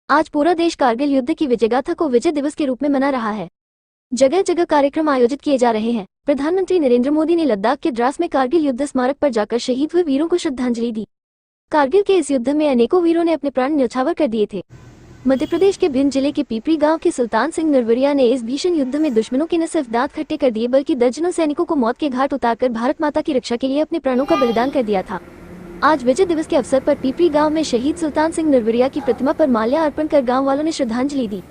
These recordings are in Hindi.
आज पूरा देश कारगिल युद्ध की विजयगाथा को विजय दिवस के रूप में मना रहा है। जगह जगह कार्यक्रम आयोजित किए जा रहे हैं। प्रधानमंत्री नरेंद्र मोदी ने लद्दाख के द्रास में कारगिल युद्ध स्मारक पर जाकर शहीद हुए वीरों को श्रद्धांजलि दी। कारगिल के इस युद्ध में अनेकों वीरों ने अपने प्राण न्यौछावर कर दिए थे। मध्य प्रदेश के भिंड जिले के पीपरी गांव के सुल्तान सिंह नरवरिया ने इस भीषण युद्ध में दुश्मनों के न सिर्फ दांत खट्टे कर दिए बल्कि दर्जनों सैनिकों को मौत के घाट उतारकर भारत माता की रक्षा के लिए अपने प्राणों का बलिदान कर दिया था। आज विजय दिवस के अवसर पर पीपरी गांव में शहीद सुल्तान सिंह नरवरिया की प्रतिमा पर माल्या अर्पण कर गांव वालों ने श्रद्धांजलि दी।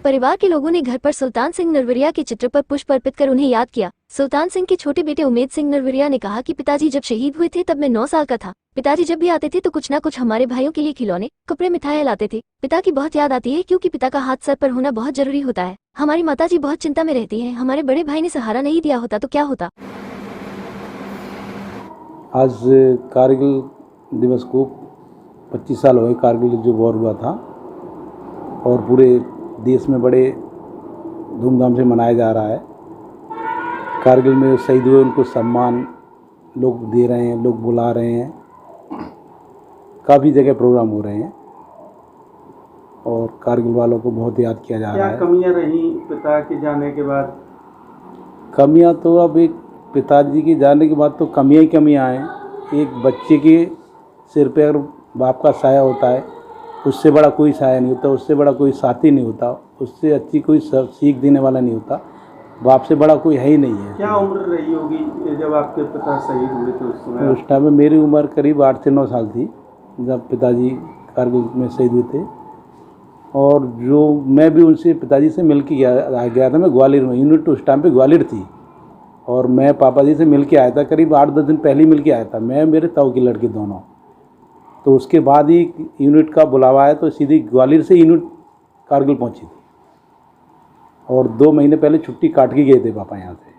परिवार के लोगों ने घर पर सुल्तान सिंह नरवरिया के चित्र पर पुष्प अर्पित कर उन्हें याद किया। सुल्तान सिंह के छोटे बेटे उमेद सिंह नरवरिया ने कहा कि पिताजी जब शहीद हुए थे तब मैं 9 साल का था। पिताजी जब भी आते थे तो कुछ ना कुछ हमारे भाइयों के लिए खिलौने, कपड़े, मिठाइयां लाते थे। पिता की बहुत याद आती है क्योंकि पिता का हाथ सर पर होना बहुत जरूरी होता है। हमारी माताजी बहुत चिंता में रहती है। हमारे बड़े भाई ने सहारा नहीं दिया होता तो क्या होता। आज कारगिल दिवस को 25 साल हो गए कारगिल जो वॉर हुआ था और पूरे देश में बड़े धूमधाम से मनाया जा रहा है। कारगिल में शहीद हुए उनको सम्मान लोग दे रहे हैं, लोग बुला रहे हैं, काफ़ी जगह प्रोग्राम हो रहे हैं और कारगिल वालों को बहुत याद किया जा रहा है। क्या कमियां रही पिता के जाने के बाद? कमियां तो अब एक पिताजी के जाने के बाद तो कमियां ही कमियां हैं। एक बच्चे के सिर पे अगर बाप का साया होता है उससे बड़ा कोई साया नहीं होता, उससे बड़ा कोई साथी नहीं होता, उससे अच्छी कोई सीख देने वाला नहीं होता। बाप से बड़ा कोई है ही नहीं है। क्या उम्र रही होगी जब आपके पिता शहीद हुए थे उस समय? उस टाइम में मेरी उम्र करीब 8 से 9 साल थी जब पिताजी कारगिल में शहीद हुए थे। और जो मैं भी उनसे पिताजी से मिल के गया था। मैं ग्वालियर में, यूनिट उस टाइम पे ग्वालियर थी और मैं पापा जी से मिल के आया था। करीब 8-10 दिन पहले ही मिल के आया था, मैं मेरे ताऊ के लड़के दोनों। तो उसके बाद ही यूनिट का बुलावा आया तो सीधी ग्वालियर से यूनिट कारगिल पहुंची थी और 2 महीने पहले छुट्टी काट के गए थे पापा यहाँ से।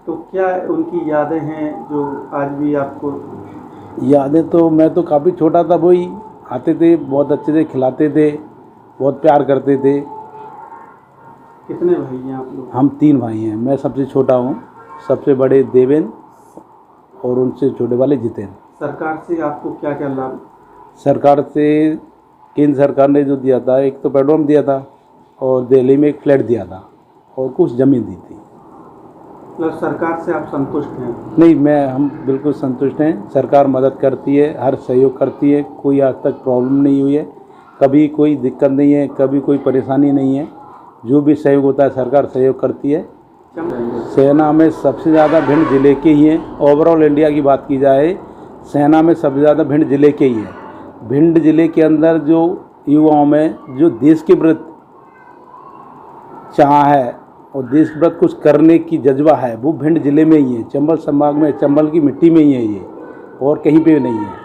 तो क्या उनकी यादें हैं जो आज भी आपको? यादें तो मैं तो काफ़ी छोटा था, वही आते थे, बहुत अच्छे से खिलाते थे, बहुत प्यार करते थे। कितने भाई हैं आप लोग? हम 3 भाई हैं। मैं सबसे छोटा हूँ, सबसे बड़े देवेंद्र और उनसे छोटे वाले जितेंद्र। सरकार से आपको क्या क्या लाभ? सरकार से केंद्र सरकार ने जो दिया था, एक तो पेट्रोल दिया था और दिल्ली में एक फ्लैट दिया था और कुछ ज़मीन दी थी। मतलब सरकार से आप संतुष्ट हैं? नहीं, हम बिल्कुल संतुष्ट हैं। सरकार मदद करती है, हर सहयोग करती है, कोई आज तक प्रॉब्लम नहीं हुई है, कभी कोई दिक्कत नहीं है, कभी कोई परेशानी नहीं है। जो भी सहयोग होता है सरकार सहयोग करती है। सेना में सबसे ज़्यादा भिंड जिले के ही हैं। ओवरऑल इंडिया की बात की जाए, सेना में सबसे ज़्यादा भिंड जिले के ही हैं। भिंड जिले के अंदर जो युवाओं में जो देश के प्रति चाह है और देश के प्रति कुछ करने की जज्बा है वो भिंड जिले में ही है। चंबल संभाग में, चंबल की मिट्टी में ही है ये, और कहीं पे नहीं है।